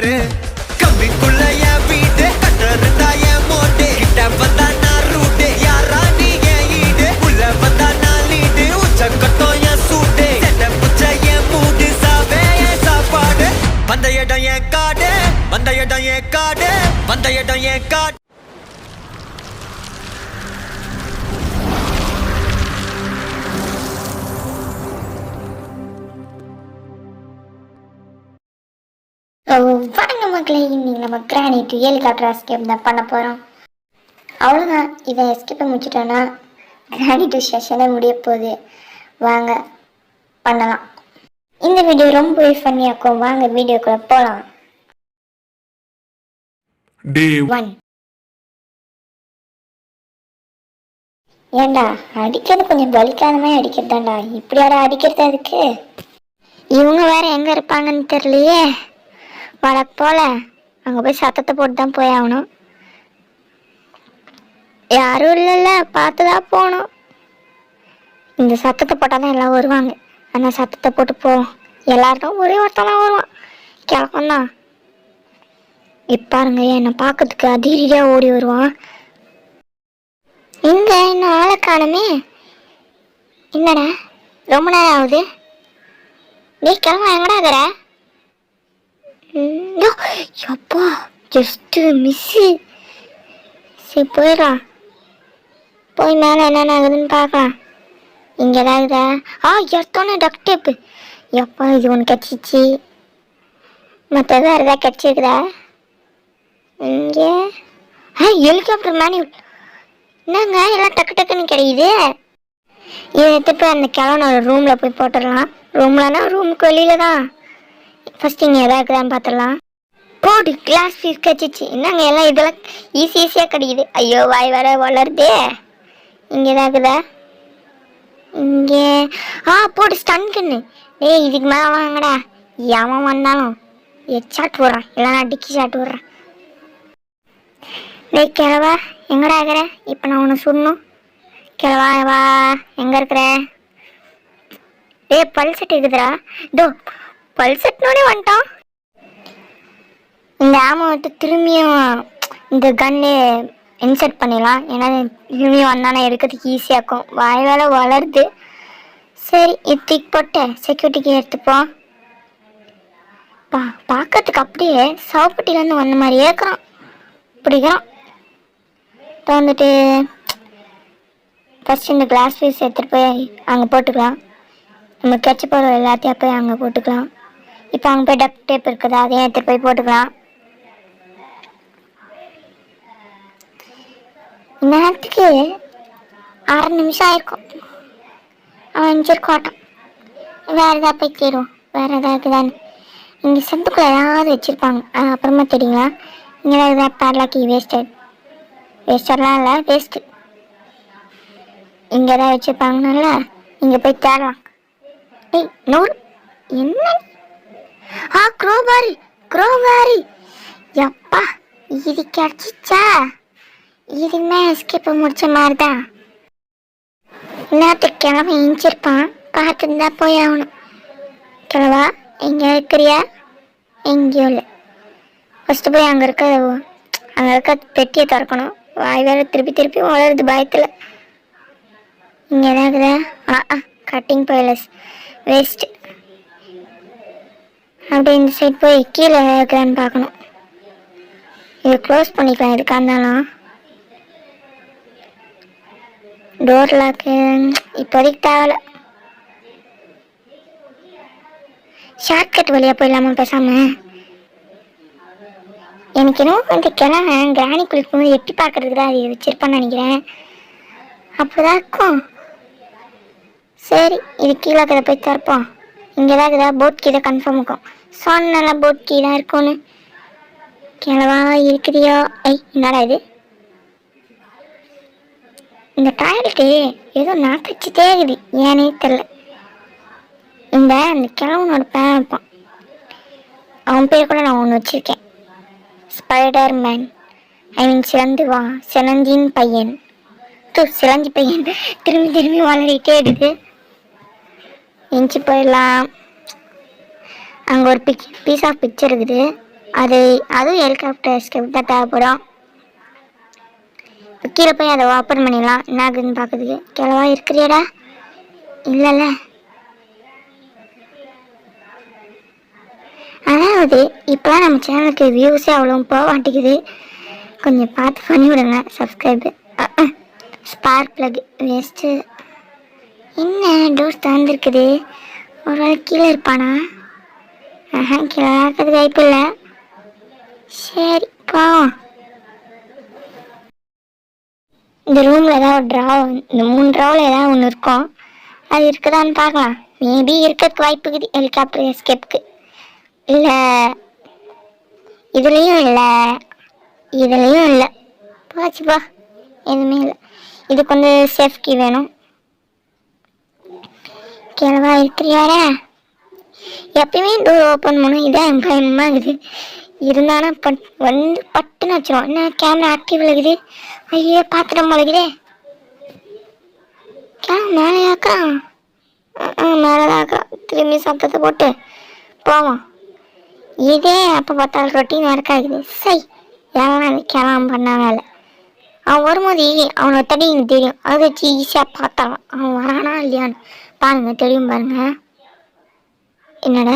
பாரு கம்பிக்குள்ள என் வீடு கட்டுறதா என் மோட்டு கிட்ட வந்தா நான் ரூட்டு யாரா நீ என் ஈடு உள்ள வந்தா நான் லீடு உச்ச கட்டம் என் சூட்டு செட்ட புச்ச என் மூடு சாவே என் சாப்பாடு வந்த இடம் என் காடு வந்த இடம் என் காடு வந்த இடம் என் காடு வணக்கம் மக்களே, இன்னைக்கு நம்ம கிரானைட் ஹெலிகாப்டர் எஸ்கேப் தான் பண்ண போகிறோம். அவ்வளோதான், இதை எஸ்கேப்பை முடிச்சிட்டோன்னா கிரானைட் செஷனே முடிய போகுது. வாங்க பண்ணலாம். இந்த வீடியோ ரொம்பவே ஃபன்னியாக்கும். வாங்க வீடியோக்குள்ள போகலாம். Day 1. ஏண்டா அடிக்கிறது கொஞ்சம் வலிக்காத மாதிரி அடிக்கிறதாண்டா, இப்படியாடா அடிக்கிறது? அதுக்கு இவங்க வேற எங்கே இருப்பாங்கன்னு தெரியலையே. வழக்கு போல அங்கே போய் சத்தத்தை போட்டு தான் போய் ஆகணும். யாரும் இல்லைல்ல, பார்த்து தான் போகணும். இந்த சத்தத்தை போட்டால் தான் எல்லாம் வருவாங்க. அந்த சத்தத்தை போட்டு போவோம். எல்லாருக்கும் ஒரே ஒருத்தான் வருவான், கிழக்கம்தான். இப்பாருங்க என்னை பார்க்கறதுக்கு அதிரடியாக ஓடி வருவான். இங்கே இன்னும் ஆளை காணுமே. என்னடா ரொம்ப நேரம் ஆகுது? நீ கிளம்ப எங்கடா இருக்கிற? அப்பா ஜஸ்ட்டு மிஸ்ஸு. சரி போயிடலாம். போய் மேலே என்னென்ன ஆகுதுன்னு பார்க்கலாம். இங்கே ஏதாவதா? எடுத்தோன்னே டக் டேப்பு. எப்பா இது ஒன்று கிடச்சிச்சு. மற்ற வேறு எதாவது கிடச்சிருக்குதா? இங்கே ஹெலிகாப்டர் மேனுவல். என்னங்க எல்லாம் டக்கு டக்குன்னு கிடைக்குது. இதை எடுத்து போய் அந்த கிழவனோட ரூமில் போய் போட்டுடலாம். ரூம்லனா ரூமுக்கு வெளியில் தான். ஃபஸ்ட்டு இங்கே எதாவது இருக்குதான்னு பார்த்துடலாம். போடு, கிளாஸ் ஃபீஸ் கிடச்சிச்சு. என்னங்க எல்லாம் இதெல்லாம் ஈஸியாக கிடைக்குது. ஐயோ வாய் வர வளருதே. இங்கே எதாவது இருக்குதா? இங்கே போடு ஸ்டன் கண்ணு. டேய் இதுக்கு மேலே வாங்கடா. எவன் வந்தாலும் ஷாட் விட்றான், இல்லைனா டிக்கி ஷாட் விட்றான். டேய் கிழவா எங்கடா இருக்கிற? இப்போ நான் உன்னை சுடணும். கிழவா வா, எங்கே இருக்கிற? டேய் பல்செட் இருக்குதுடா. இதோ பல்செட்னோடே வந்துட்டான். இந்த ஆமை விட்டு திரும்பியும் இந்த கன்னு இன்சர்ட் பண்ணிடலாம். ஏன்னா திரும்பியும் வந்தானே எடுக்கிறதுக்கு ஈஸியாக இருக்கும். வாய் வேலை வளருது. சரி இது தூக்கி போட்டு செக்யூரிட்டிக்கு எடுத்துப்போம். பார்க்கறதுக்கு அப்படியே சவப்பட்டிலேருந்து வந்த மாதிரியே இருக்கிறான். பிடிக்கிறான். இப்போ வந்துட்டு ஃபஸ்ட்டு இந்த கிளாஸ் பீஸ் எடுத்துகிட்டு போய் அங்கே போட்டுக்கலாம். நம்ம கெச்ச போகிற எல்லாத்தையும் போய் அங்கே போட்டுக்கலாம். இப்போ அங்கே போய் டக் டேப் இருக்குதா, அதையும் எடுத்துகிட்டு போய் போட்டுக்கலாம். நேரத்துக்கு 6 நிமிஷம் ஆயிருக்கும். அவன் அஞ்சிருக்கோட்டான். வேறு எதாவது போய் தேடுவோம். வேறு எதாவது இருக்குதான்னு. இங்கே செத்துக்குள்ளே ஏதாவது வச்சுருப்பாங்க. அப்புறமா தெரியுங்களா? இங்கே தான் எதாவது பேர்லாக்கி வேஸ்டர்லாம் இல்லை, வேஸ்ட்டு. இங்கே தான் வச்சுருப்பாங்கனால இங்கே போய் தேடலாம். டேய் 100 என்ன? குரோபாரி. எப்பா இது கிடச்சிச்சா? இதுமே எஸ்கேப்பை முடிச்ச மாதிரி தான். இன்னத்துக்கு கிழமை இஞ்சிருப்பான். பார்த்துட்டு தான் போய் ஆகணும். கிழவா எங்கே இருக்கிறியா? எங்கேயும் இல்லை. ஃபஸ்ட்டு போய் அங்கே இருக்க பெட்டியை திறக்கணும். வாய் வேறு திருப்பி வளருது பயத்தில். இங்கே ஏதாகுதா? Cutting pilus waste. அப்படியே இந்த சைட் போய் கீழே இருக்கிறான்னு பார்க்கணும். இதை க்ளோஸ் பண்ணிக்கலாம். எதுக்காக இருந்தாலும் டோர் லாக்கு இப்போதைக்கு தேவையில்ல. ஷார்ட்கட் வழியாக போயிடலாமா பேசாமல்? எனக்கு என்னவோ இந்த கிழமை கிராணி குளிக்கும்போது எட்டி பார்க்கறதுக்கு தான் அது வச்சுருப்பான்னு நினைக்கிறேன். அப்படிதான் இருக்கும். சரி இது கீழே இருக்கிறத போய் திறப்போம். இங்கே தான் இருக்குதா? போட் கீ தான் கன்ஃபார்ம் இருக்கும். சொன்னால போட் கீ தான் இருக்கும்னு. கிழவா இருக்கிறியோ? என்னடா இது? இந்த டாய்லெட்டு ஏதோ நாக்கச்சிட்டே இருக்குது. ஏனே தெரில. அந்த கிழவனோட பேர் இருப்பான். அவன் பேர் கூட நான் ஒன்று வச்சுருக்கேன். Spider man. சிலந்தின் பையன். சிலந்தி பையன் திரும்பி வளரிட்டே இருக்குது. எஞ்சி போயிடலாம். அங்கே ஒரு பீஸ் ஆஃப் பிக்சர் இருக்குது. அதுவும் ஹெலிகாப்டர் எஸ்கேப் தான் தேவைப்படும். இப்போ கீழே போய் அதை ஓப்பன் பண்ணிடலாம். என்ன ஆகுதுன்னு பார்க்குறதுக்கு. கிளவா இருக்கிறியாடா? இல்லைல்ல. அதாவது இப்போலாம் நம்ம சேனலுக்கு வியூஸே அவ்வளோ போக மாட்டேங்குது. கொஞ்சம் பார்த்து பண்ணி விடுங்க சப்ஸ்கிரைபு. Spark plug waste. என்ன டோஸ் திறந்துருக்குது? ஒரு வேளை கீழே இருப்பானா? கீழே இருக்கிறது வாய்ப்பு இல்லை. சரி போவோம். இந்த ரூமில் ஏதாவது ட்ரா, இந்த 3 ட்ராவில் ஏதாவது ஒன்று இருக்கும். அது இருக்குதான்னு பார்க்கலாம். மேபி இருக்கிறதுக்கு வாய்ப்பு இருக்குது ஹெலிகாப்டர் எஸ்கேப்புக்கு. இல்லை இதுலேயும் இல்லை போச்சுப்பா. எதுவுமே இல்லை. இதுக்கு வந்து சேஃப்டி வேணும். கிளவா இருக்கிறியாரா? எப்பயுமே டோர் ஓப்பன் பண்ணும். இதான் பயமாக இருக்குது. இருந்தாலும் வந்து பட்டுன்னு வச்சிரும். என்ன கேமரா ஆக்டிவ் இருக்குது? ஐயோ பார்த்துட்டு முளைக்குதே. மேலே ஆக்குறான். மேலே தான் ஆக்குறான். திரும்பி சத்தத்தை போட்டு போவோம். இதே அப்போ பார்த்தாலும் ரொட்டீன் இருக்காது. சை எல்லாம் அது கிளம்ப பண்ண வேலை. அவன் வரும்போது அவனை தடி எனக்கு தெரியும். அதை வச்சு ஈஸியாக பார்த்தான் அவன் வரானா இல்லையான்னு. பாருங்க தெரியும் பாருங்க. என்னடா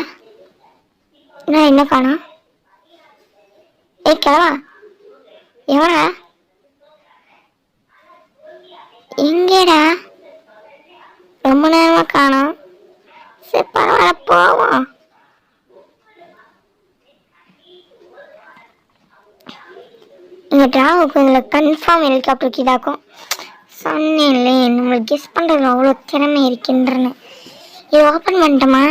என்ன காணோம்? கிளவா எவனா? எங்கேடா? ரொம்ப நேரமா காணோம். சரி பரவாயில்ல போவோம். இந்த டிராவுக்கு இதில் கன்ஃபார்ம் ஹெலிகாப்டருக்கு இதாக்கும். சொன்னேன்லே நம்மளுக்கு கெஸ் பண்ணுறதுல அவ்வளோ திறமை இருக்கின்றன. இது ஓப்பன் பண்ணிட்டோமா?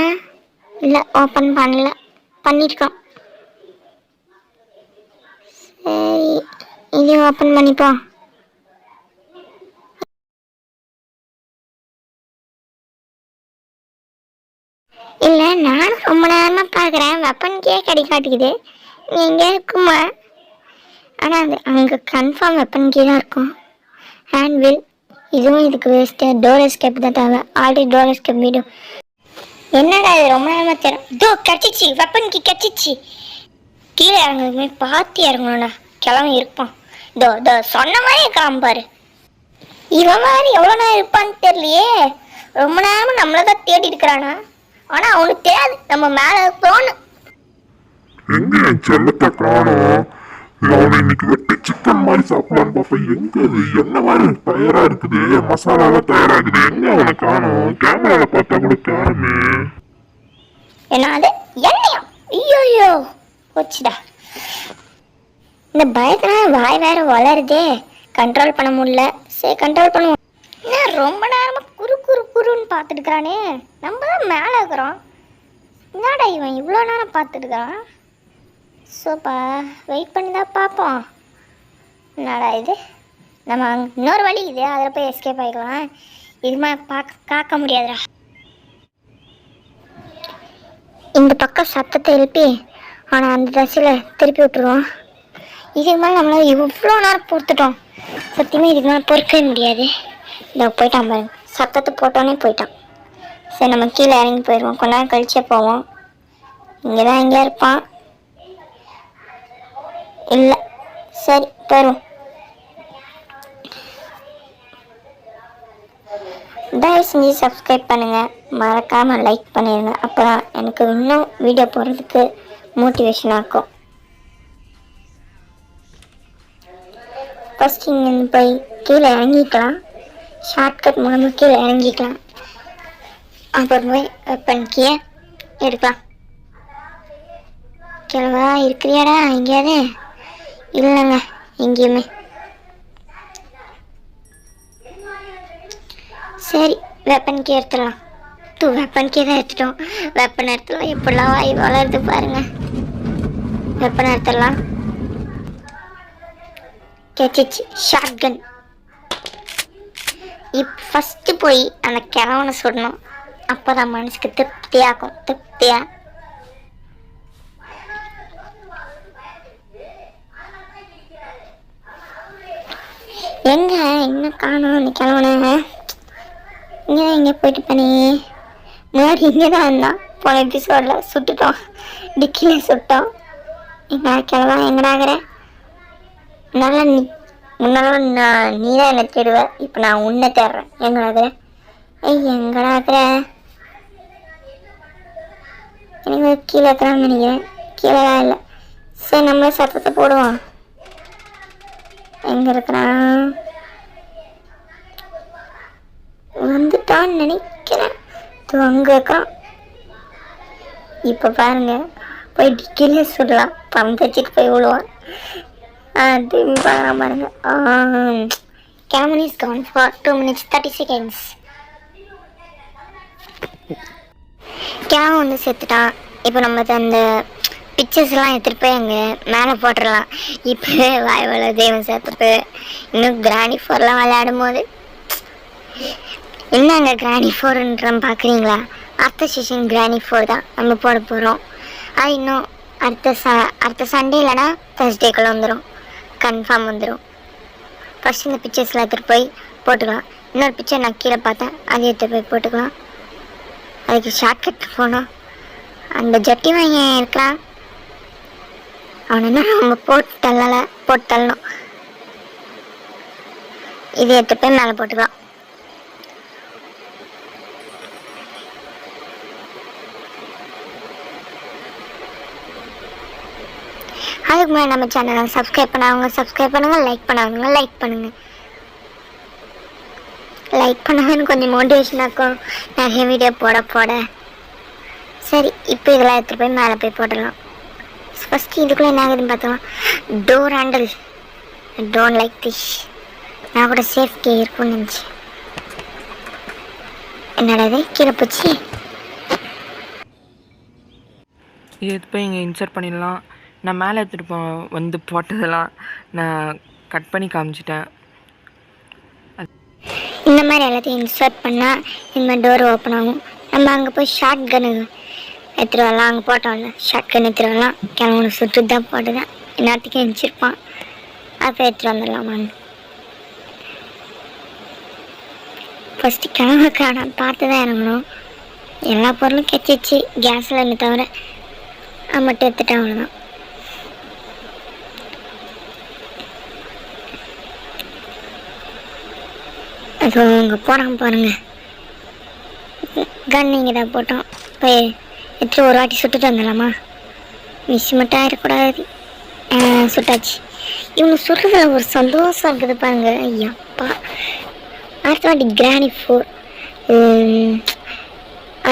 இல்லை ஓப்பன் பண்ணல. பண்ணியிருக்கோம். சரி இது ஓப்பன் பண்ணிப்போம். இல்லை நானும் ரொம்ப நேரமாக பார்க்குறேன். வெப்பன் கே கிடைக்காட்டிக்குது. நீ எங்கே இருக்குமா? ஆனால் அது அங்கே கன்ஃபார்ம் வெப்பன் கீ தான் இருக்கும். ஹேண்ட்வில் இதுவும் இதுக்கு வேஸ்ட்டு. டோர் எஸ்கேப் தான் தேவை. Already door escape video. என்னடா இது ரொம்ப நேரமாக தெரியும். இதோ கிடச்சிச்சு. வெப்பன் கீ கிடச்சிச்சு. கீழே இறங்குறதுமே பார்த்து இறங்கணும்டா. கிளம்பி இருப்பான். இதோ சொன்ன மாதிரி இருக்கான் பாரு. இவன் மாதிரி எவ்வளோ நேரம் இருப்பான்னு தெரியலையே. ரொம்ப நேரமாக நம்மளை தான் தேடி இருக்கிறானா. ஆனால் அவனுக்கு தெரியாது நம்ம மேலே தோணும். எங்க என் செல்லத்தை காணோம். நான் இன்னைக்கு வெட்டி சிக்கன் மாதிரி சாப்பிடலான்னு பார்ப்பேன். எங்க அது என்ன மாதிரி தயாரா இருக்குது? மசாலாலாம் தயாராகுது. எங்க அவனை காணோம்? கேமரால பார்த்தா கூட காணுமே. என்ன அது எண்ணெயா? ஐயோ போச்சுடா. இந்த பயத்துல வாய் வேற வளருதே. கண்ட்ரோல் பண்ண முடியல. சரி கண்ட்ரோல் பண்ணுவோம். என்ன ரொம்ப நேரமா குருன்னு பார்த்துட்டு இருக்கிறானே. நம்ம தான் மேலே இருக்கிறோம். என்னடா இவன் இவ்வளோ நேரம் பார்த்துட்டு இருக்கான். சோப்பா வெயிட் பண்ணி தான் பார்ப்போம். என்னடா இது? நம்ம இன்னொரு வழி இது. அதில் போய் எஸ்கேப் ஆகிக்கலாம். இதுமா காக்க முடியாதுடா. இந்த பக்கம் சத்தத்தை எழுப்பி ஆனால் அந்த தசையில் திருப்பி விட்டுருவோம். இதுக்கு மேலே நம்மளால் இவ்வளோ நேரம் பொறுத்துட்டோம். சத்தியமாக இதுக்கு மேலே பொறுக்கவே முடியாது. இதை போயிட்டான் பாருங்க. சத்தத்தை போட்டோன்னே போயிட்டான். சரி நம்ம கீழே இறங்கி போயிடுவோம். கொஞ்ச நேரம் கழிச்சே போவோம். இங்கே தான் எங்கேயா இருப்பான். இல்லை சரி போயிடுவோம். தயவு செஞ்சு சப்ஸ்கிரைப் பண்ணுங்கள். மறக்காமல் லைக் பண்ணிடுங்க. அப்போ தான் எனக்கு இன்னும் வீடியோ போடுறதுக்கு மோட்டிவேஷன் ஆகும். ஃபஸ்ட் இங்கேருந்து போய் கீழே இறங்கிக்கலாம். ஷார்ட்கட் மூலமாக கீழே இறங்கிக்கலாம். அப்புறம் போய் பண்ணிக்கிய எடுக்கலாம். கிழவா இருக்கிறியாடா எங்கேயாவது? இல்லைங்க எங்கேயுமே. சரி வெப்பன் கே எடுத்துடலாம். வெப்பன் கே தான் எடுத்துட்டோம். வெப்பன் எடுத்துடலாம். எப்படிலாம் வாய் வளருது பாருங்க. வெப்பன் எடுத்துடலாம். கேச்சிச்சு ஷார்ட் கன். இப்போ ஃபஸ்ட்டு போய் அந்த கிழவனை சுடணும். அப்போ தான் மனசுக்கு திருப்தியாகும். திருப்தியா எங்க இன்னும் காணும் அந்த கிழவனை. இங்கே தான் இங்கே போயிட்டு பண்ணி முன்னாடி இங்கே தான் இருந்தான். போன எபிசோடில் சுட்டுட்டோம். டிக்கிலே சுட்டோம். எங்கடா கிளவா எங்கடாகிற நல்லா முன்னாலும் நீ தான் என்னை தேடுவ, இப்போ நான் உன்னை தேடுறேன். எங்கடாகிற? எங்கடாகிற? எனக்கு கீழே இருக்கிறான்னு நினைக்கிறேன். கீழேலாம் இல்லை. சரி நம்மளே சத்தத்தை போடுவோம். எங்கே இருக்கிறான்? வந்துட்டான்னு நினைக்கிறேன். அங்கே இருக்கான். இப்போ பாருங்க, போய் டிக்கிலே சுடலாம். பம்பு வச்சுட்டு போய் விடுவான். திரும்பி பார்க்கலாம் பாருங்க. Camera is gown for 2 minutes 30 seconds. Camera வந்து செத்துட்டான். இப்போ நம்ம அந்த பிக்சர்ஸ்லாம் எடுத்துகிட்டு போய் அங்கே மேலே போட்டுடலாம். இப்போ வாய்வள தெய்வம் சேர்த்துட்டு இன்னும் கிராணி 4லாம் விளையாடும் போது என்னங்க கிராணி 4ன்ற பார்க்குறீங்களா? அடுத்த செஷன் கிராணி 4 தான் நம்ம போட போகிறோம். அது இன்னும் அடுத்த சண்டே இல்லைனா Thursdayக்குள்ளே வந்துடும். கன்ஃபார்ம் வந்துடும். ஃபஸ்ட் இந்த பிக்சர்ஸ்லாம் எடுத்துகிட்டு போய் போட்டுக்கலாம். இன்னொரு பிக்சர் நான் கீழே பார்த்தேன், அதை எடுத்து போய் போட்டுக்கலாம். அதுக்கு ஷார்ட்கட் போகணும். அந்த ஜட்டி வாங்கி இருக்கிறான், அவனை என்ன நம்ம போட்டு தள்ளணும். இதை எடுத்து போய் மேலே போட்டுக்கலாம். அதுக்கு முன்னாடி நம்ம சேனலை சப்ஸ்கிரைப் பண்ணாதவங்க சப்ஸ்கிரைப் பண்ணுங்கள், லைக் பண்ணாதவங்க லைக் பண்ணுங்கள். லைக் பண்ணாங்கன்னு கொஞ்சம் மோட்டிவேஷனாக இருக்கும் நிறைய வீடியோ போட. சரி, இப்போ இதெல்லாம் எடுத்துகிட்டு போய் மேலே போய் போட்டுடலாம். ஃபஸ்ட்டு இதுக்குள்ளே என்ன ஆகுதுன்னு பார்த்தோம். Door handle don't like this. நான் கூட சேஃப்டி இருக்கும்னு நினச்சேன். என்னடா இது கீழே போச்சு. இது எடுத்து போய் இங்கே இன்சர்ட் பண்ணிடலாம். நான் மேலே எடுத்துகிட்டு வந்து போட்டதெல்லாம் நான் கட் பண்ணி காமிச்சிட்டேன். இந்த மாதிரி எல்லாத்தையும் இன்சர்ட் பண்ணால் இந்த மாதிரி டோர் ஓப்பன் ஆகும். நம்ம அங்கே போய் ஷார்ட் கன்னு எடுத்துகிட்டு வரலாம். அங்கே போட்டோம்ல ஷார்ட் கன் எடுத்துகிட்டு வரலாம். கிளம்பு சுட்டு தான் போட்டுதான் எல்லாத்துக்கும் எரிச்சிருப்பான். அப்போ எடுத்துகிட்டு வந்துடலாமான்னு ஃபஸ்ட்டு கிளம்புக்கான பார்த்து தான் இறங்கணும். எல்லா பொருளும் கெச்சிச்சு. கேஸில் என்ன தவிர அது மட்டும் எடுத்துகிட்டு அவ்வளோதான். அது அங்கே போகிறான் பாருங்க. கன் இங்கே தான் போட்டோம். போய் எடுத்து ஒரு வாட்டி சுட்டுட்டு வந்துடலாமா? மிஸ் மட்டும் ஆகிடக்கூடாது. சுட்டாச்சு. இவங்க சுடுறதுல ஒரு சந்தோஷம் இருக்குது பாருங்க. ஐயாப்பா, அடுத்த வாட்டி கிராணி 4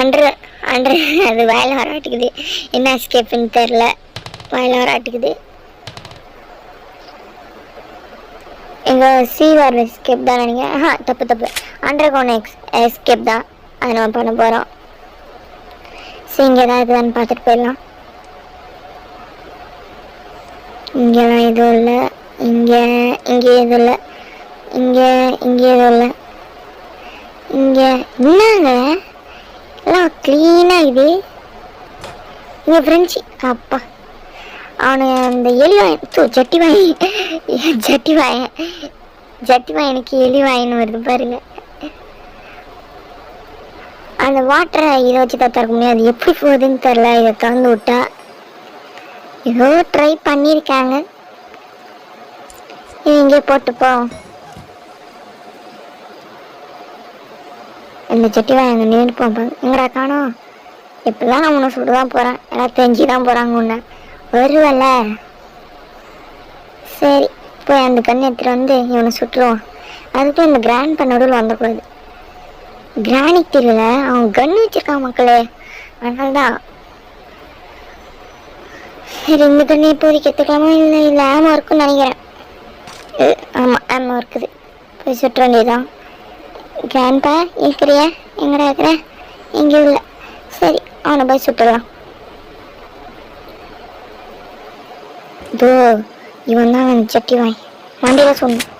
அண்டர் அது வயல் வராட்டுக்குது. என்ன எஸ்கேப்புன்னு தெரில, வயல் வராட்டுக்குது. எங்கள் சீவர் எஸ்கேப் தான் நினைக்கிறேன். தப்பு அண்டர் கிரவுண்ட் எஸ்கேப் தான். அதை நம்ம பண்ண போகிறோம். சரி, இங்கே ஏதாவது இதுதான்னு பார்த்துட்டு போயிடலாம். இங்கெல்லாம் எதுவும் இல்லை. இங்கே எதுவும் இல்லை. இங்கே எதுவும் இல்லை. இங்கே என்னங்க எல்லாம் க்ளீனாக இது. இங்கே ஃப்ரெண்ட்ஸு அப்பா அவனு அந்த எலி வாயின் ஜட்டி வாயனுக்கு எலி வாயின்னு வருது பாருங்க. அந்த வாட்டரை இதை வச்சு தான் திறக்க முடியாது. அது எப்படி போகுதுன்னு தெரில. இதை திறந்து விட்டா ஏதோ ட்ரை பண்ணியிருக்காங்க. இது இங்கே போட்டுப்போம். இந்த ஜட்டி வாங்க நின்று போப்பாங்க. எங்கடா காணோம்? எப்படிலாம் நான் உன்னை சுட்டு தான் போகிறேன். எல்லாம் தெரிஞ்சு தான் போகிறாங்க. உன்னை வருவல்ல. சரி, போய் அந்த கண் எடுத்துகிட்டு வந்து இவனை சுட்டுருவான். அதுக்கு இந்த கிராண்ட் பண்ணோடு வந்துக்கூடாது. கிராணிக்கு தெரியல, அவன் கன்று வச்சிருக்கான் மக்களே. அதனால தான். சரி, இந்த கண்ணை இப்போதைக்கு எடுத்துக்கலாமா? இல்லை ஆமாம் இருக்குன்னு நினைக்கிறேன். ஆமாம், ஆமாம் இருக்குது. போய் சுற்ற வேண்டியதுதான். கிராண்ட்பா இருக்கிறியா? எங்கடா இருக்கிற? எங்கேயும் இல்லை. சரி, அவனை போய் சுட்டுடலாம். இதோ இவன் தான் அந்த சட்டி வாங்கி வண்டியில் சொன்னான்.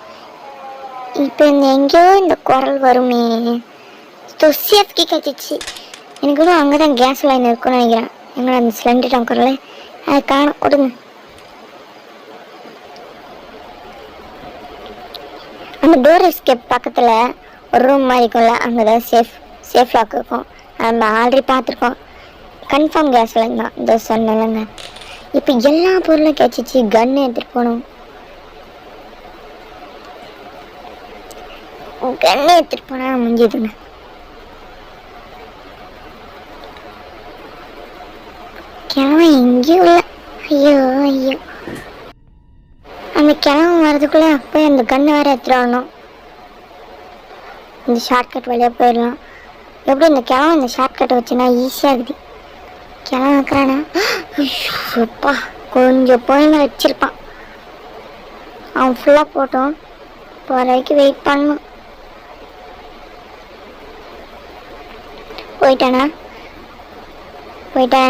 இப்போ எங்கேயோ இந்த குரல் வருமே. தொசியாத்துக்கே கட்டிச்சு. எனக்கு கூட அங்கே தான் கேஸ் லைன் இருக்குன்னு நினைக்கிறேன். எங்களோட அந்த சிலிண்டர் டங்கரில் அதை காணும். கொடுங்க. அந்த டோர் எஸ்கேப் பக்கத்தில் ஒரு ரூம் மாதிரி இருக்கும்ல, அங்கே தான் சேஃப் லாக் இருக்கும். நம்ம ஆல்ரெடி பார்த்துருக்கோம். கன்ஃபார்ம் கேஸ் லைன் தான். இதோ சொன்னலைங்க. இப்போ எல்லா பொருளும் கிடச்சிச்சு. கன்று எடுத்துகிட்டு போகணும். கன்று எடுத்துகிட்டு போனால் முடிஞ்சதுங்க. கிழமை எங்கேயும் இல்லை. ஐயோ ஐயோ, அந்த கிழமை வர்றதுக்குள்ளே போய் அந்த கன்று வேறு எடுத்துகிட்டு வரணும். இந்த ஷார்ட்கட் வழியாக போயிடலாம். எப்படி இந்த கிழமை இந்த ஷார்ட்கட்டை வச்சுன்னா ஈஸியாக இருக்குது. கிழமை வைக்கிறானா? ஐயோப்பா, கொஞ்சம் போயின்னு வச்சிருப்பான். அவன் ஃபுல்லாக போட்டோம். போகிற வரைக்கும் வெயிட் பண்ணணும். போயிட்டானா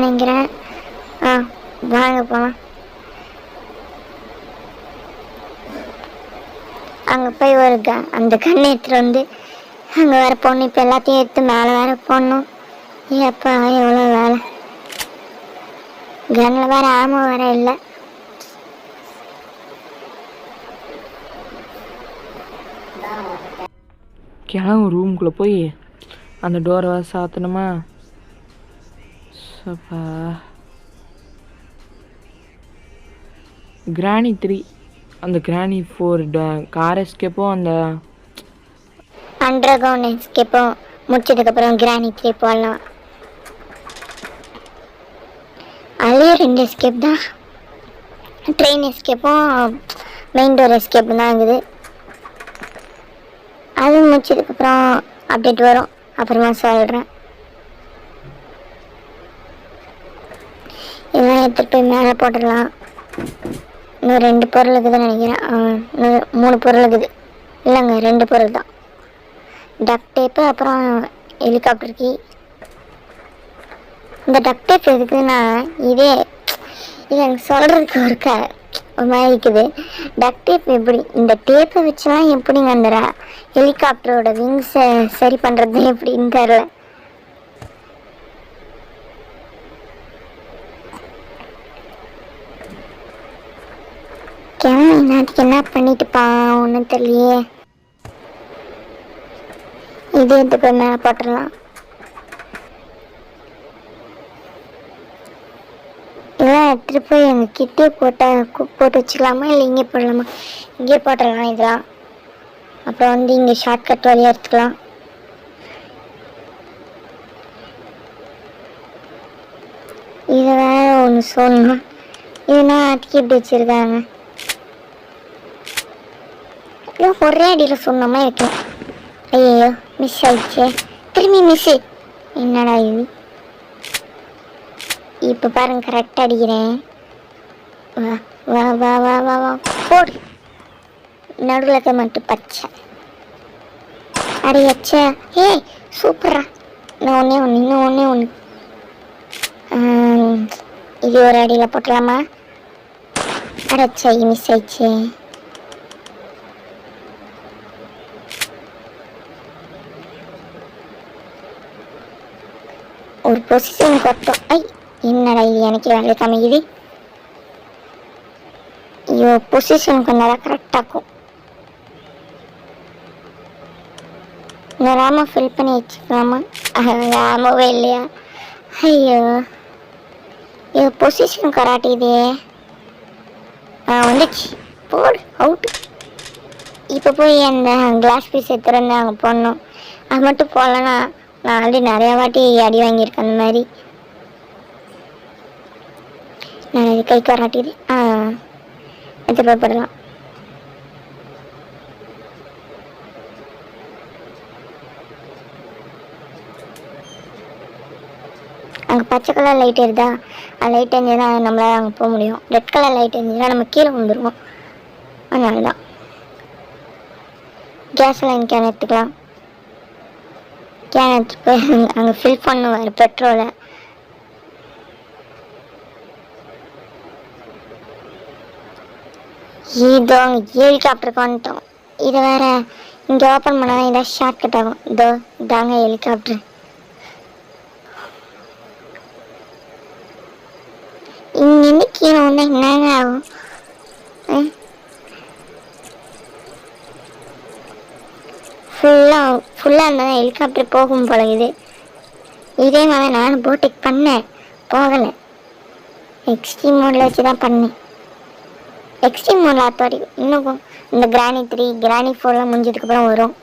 நினைக்கிறேன். வாங்க போகலாம். அங்கே போய் ஒரு அந்த கண்ணை எடுத்துகிட்டு வந்து அங்கே வேறு போடணும். இப்போ எல்லாத்தையும் எடுத்து மேலே வேறு போடணும். ஏப்பா எவ்வளோ வேலை. கன்னில் வேறு ஆமோ வேறு இல்லை. கிளம்பு ரூம்குள்ளே போய் அந்த டோரை சாத்தணுமா? சப்பா. கிராணி 3, அந்த கிராணி 4 கார் எஸ்கேப்பும் அந்த அண்டர் கிரவுண்ட் எஸ்கேப்பும் முடிச்சதுக்கப்புறம் கிராணி 3 போடலாம். அதுலேயே 2 எஸ்கேப் தான். ட்ரெயின் எஸ்கேப்பும் மெயின் டோர் எஸ்கேப்பும் தான் இருக்குது. அது முடிச்சதுக்கப்புறம் அப்டேட் வரும், அப்புறமா சொல்கிறேன். இதெல்லாம் எடுத்துகிட்டு போய் மேலே போட்டுடலாம். இன்னும் 2 பொருள் இருக்குதுன்னு நினைக்கிறேன். இன்னும் 3 பொருள் இருக்குது. இல்லைங்க, 2 பொருள் தான். டக் டேப்பு, அப்புறம் ஹெலிகாப்டர் கீ. இந்த டக் டேப் எதுக்குன்னா இது எனக்கு சொல்கிறதுக்கு ஒரு மாதிரி இருக்குது. டக் டேப் எப்படி இந்த டேப்பை வச்சுலாம் எப்படிங்க அந்த ஹெலிகாப்டரோட விங்ஸை சரி பண்ணுறது எப்படின்னு தெரில. நாட்டுக்கு என்ன பண்ணிட்டுப்பா ஒன்றும் தெரியலையே. இது எடுத்து போய் மேலே போட்டுடலாம். இதெல்லாம் எடுத்துகிட்டு போய் எங்கள் கிட்டே போட்டு வச்சுக்கலாமா, இல்லை இங்கே போடலாமா? இங்கே போட்டுடலாம் இதெல்லாம். அப்புறம் வந்து இங்கே ஷார்ட்கட் வழியாக எடுத்துக்கலாம். இதை வேற ஒன்று சொல்லணும். இதுனா அதுக்கு எப்படி வச்சுருக்காங்க? இல்லை ஒரே அடியில் சொன்னோமா வைக்கலாம். ஐயோ மிஸ் ஆயிடுச்சு. திரும்பி மிஸ்ஸு. என்னடா இது? இப்போ பாருங்க, கரெக்டாக அடிக்கிறேன். வா வா வா வா வா வா போடு. நடுவில் மட்டும் பச்சை அடையாச்சா. ஏய் சூப்பரா. இன்னும் ஒன்றே ஒன்று. இது ஒரு அடியில் போட்டலாமா? அடைச்சா மிஸ் ஆயிடுச்சு. ஒரு பொசிஷன் கொட்டோம். ஐ என்னடா இது எனக்கு வேலை காமிக்குது. ஐயோ பொசிஷன் கொஞ்சம் கரெக்டாகும். இந்த ராமா ஃபில் பண்ணி வச்சுக்கலாமா? ராமாவே இல்லையா? ஐயோ இது பொசிஷன் கராட்டிதே. வந்துச்சு. போடு அவுட்டு. இப்போ போய் அந்த கிளாஸ் பீஸ் எடுத்துகிட்டு அங்கே போடணும். அது மட்டும் போடலன்னா நான் ஆல்ரெடி நிறையா வாட்டி அடி வாங்கியிருக்கேன். அந்த மாதிரி நான் இது கைக்கு வராட்டிது. எடுத்துகிட்டு போடலாம். அங்கே பச்சை கலர் லைட் எரியுதா? அந்த லைட் எரிஞ்சுன்னா நம்மளால் அங்கே போக முடியும். ரெட் கலர் லைட் எரிஞ்சுன்னா நம்ம கீழே வந்துடுவோம். அதனால தான் கேஸ் லைன் கேன் எடுத்துக்கலாம். கேன் எடுத்துட்டு போய் அங்கே ஃபில் பண்ணுவார் பெட்ரோலை. இதோ ஹெலிகாப்டருக்கு வந்துட்டோம். இதை வேற இங்கே ஓப்பன் பண்ணால் இதான் ஷார்ட் கட் ஆகும். இதோ இதாங்க ஹெலிகாப்டர். இங்கேருந்து கீழே வந்து என்னங்க ஆகும்? ஃபுல்லாக இருந்தால் ஹெலிகாப்டர் போகும் போல இது. இதே மாதிரி நான் போட்டுக்கு பண்ணேன், போகலை. எக்ஸ்ட்ரீம் மோடில் வச்சு தான் பண்ணேன். எக்ஸ்ட்ரீம் மோடில் அத்தோடி இன்னும் இந்த கிராணி 3 கிராணி 4லாம் முடிஞ்சதுக்கப்புறம் வரும்.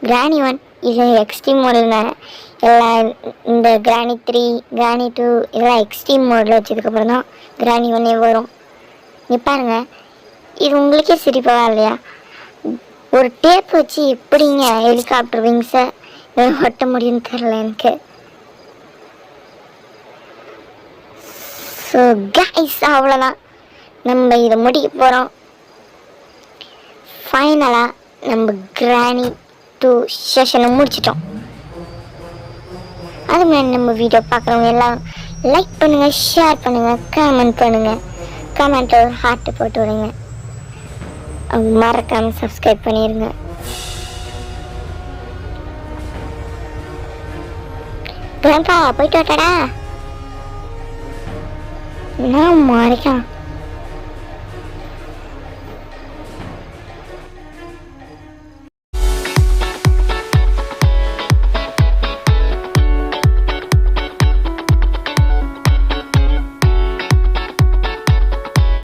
கிராணி 1 இது எக்ஸ்ட்ரீம் மோடில் எல்லாம் இந்த கிராணி 3 கிராணி 2 இதெல்லாம் எக்ஸ்ட்ரீம் மோடில் வச்சதுக்கப்புறம் தான் கிராணி 1 வரும். நீ பாருங்க, இது உங்களுக்கே சிரிப்பாக இல்லையா? ஒரு டேப் வச்சு எப்படிங்க ஹெலிகாப்டர் விங்ஸை ஒட்ட முடியும்னு தெரில எனக்கு. ஸோ கைஸ், அவ்வளோதான், நம்ம இதை முடிக்க போகிறோம். ஃபைனலாக நம்ம கிராணி 2 செஷனை முடிச்சிட்டோம். அது மாதிரி நம்ம வீடியோ பார்க்குறவங்க எல்லாம் லைக் பண்ணுங்கள், ஷேர் பண்ணுங்கள், கமெண்ட் பண்ணுங்கள். கமெண்ட்டில் ஒரு ஹார்ட்டு போட்டு விடுங்க. மறக்காமல் சப்ஸ்கிரைப் பண்ணிடுங்க. போயிட்டு வரட்டா? நான் மறைக்கலாம்.